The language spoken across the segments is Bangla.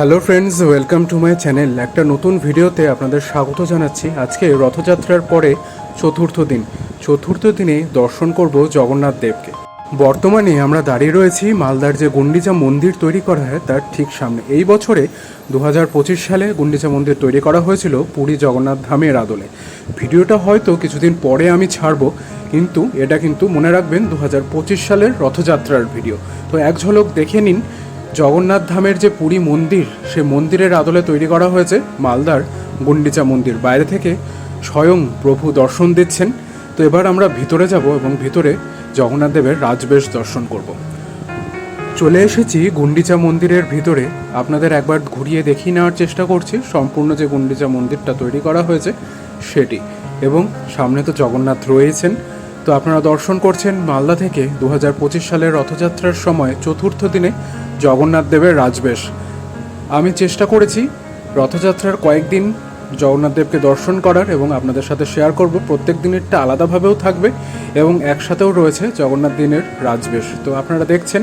Hello friends, welcome to my channel. একটা নতুন ভিডিওতে আপনাদের স্বাগত জানাচ্ছি। আজকে রথযাত্রার পরে চতুর্থ দিনে দর্শন করব জগন্নাথ দেবকে। বর্তমানে আমরা দাঁড়িয়ে রয়েছি মালদার যে গুন্ডিচা মন্দির তৈরি করা হয় তার ঠিক সামনে। এই বছরে 2025 সালে গুন্ডিচা মন্দির তৈরি করা হয়েছিল পুরী জগন্নাথ ধামের আদলে। ভিডিওটা হয়তো কিছুদিন পরে আমি ছাড়বো, কিন্তু এটা কিন্তু মনে রাখবেন 2025 সালের রথযাত্রার ভিডিও। তো এক ঝলক দেখে নিন জগন্নাথ ধামের যে পুরী মন্দির, সে মন্দিরের আদলে তৈরি করা হয়েছে মালদার গুন্ডিচা মন্দির। বাইরে থেকে স্বয়ং প্রভু দর্শন দিচ্ছেন। তো এবার আমরা ভিতরে যাব এবং ভিতরে জগন্নাথ দেবের রাজবেশ দর্শন করব। চলে এসেছি গুন্ডিচা মন্দিরের ভিতরে। আপনাদের একবার ঘুরিয়ে দেখিয়ে নেওয়ার চেষ্টা করছি সম্পূর্ণ যে গুন্ডিচা মন্দিরটা তৈরি করা হয়েছে সেটি, এবং সামনে তো জগন্নাথ রয়েছেন। তো আপনারা দর্শন করছেন মালদা থেকে 2025 সালের রথযাত্রার সময় চতুর্থ দিনে জগন্নাথ দেবের রাজবেশ। আমি চেষ্টা করেছি রথযাত্রার কয়েকদিন জগন্নাথ দেবকে দর্শন করার এবং আপনাদের সাথে শেয়ার করব। প্রত্যেক দিনেরটা আলাদাভাবেও থাকবে এবং একসাথেও রয়েছে জগন্নাথ দিনের রাজবেশ। তো আপনারা দেখছেন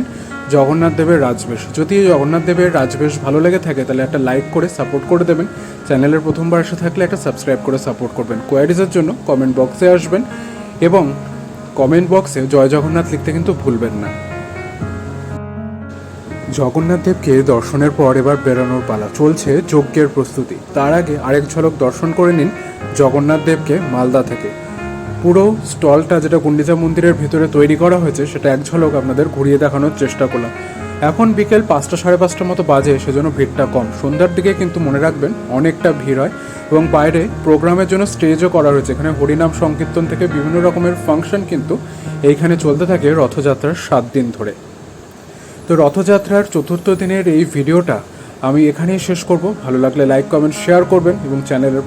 জগন্নাথ দেবের রাজবেশ। যদি জগন্নাথ দেবের রাজবেশ ভালো লেগে থাকে তাহলে একটা লাইক করে সাপোর্ট করে দেবেন। চ্যানেলের প্রথমবার এসে থাকলে একটা সাবস্ক্রাইব করে সাপোর্ট করবেন। কোয়ারিজের জন্য কমেন্ট বক্সে আসবেন এবং কমেন্ট বক্সে জয় জগন্নাথ লিখতে কিন্তু ভুলবেন না। জগন্নাথ দেবকে দর্শনের পর এবার বেরোনোর পালা। চলছে যজ্ঞের প্রস্তুতি। তার আগে আরেক ঝলক দর্শন করে নিন জগন্নাথ দেবকে মালদা থেকে। পুরো স্টলটা যেটা গুন্ডিচা মন্দিরের ভিতরে তৈরি করা হয়েছে সেটা এক ঝলক আপনাদের ঘুরিয়ে দেখানোর চেষ্টা করলাম। এখন বিকেল 5টা সাড়ে 5টার মতো বাজে, সেজন্য ভিড়টা কম। সন্ধ্যার দিকে কিন্তু মনে রাখবেন অনেকটা ভিড় হয় এবং বাইরে প্রোগ্রামের জন্য স্টেজও করা হয়েছে। এখানে হরিনাম সংকীর্তন থেকে বিভিন্ন রকমের ফাংশন কিন্তু এইখানে চলতে থাকে রথযাত্রার 7 দিন ধরে। তো রথযাত্রার চতুর্থ দিনের এই ভিডিওটা আমি এখানেই শেষ করব। ভালো লাগলে লাইক, কমেন্ট, শেয়ার করবেন এবং চ্যানেলের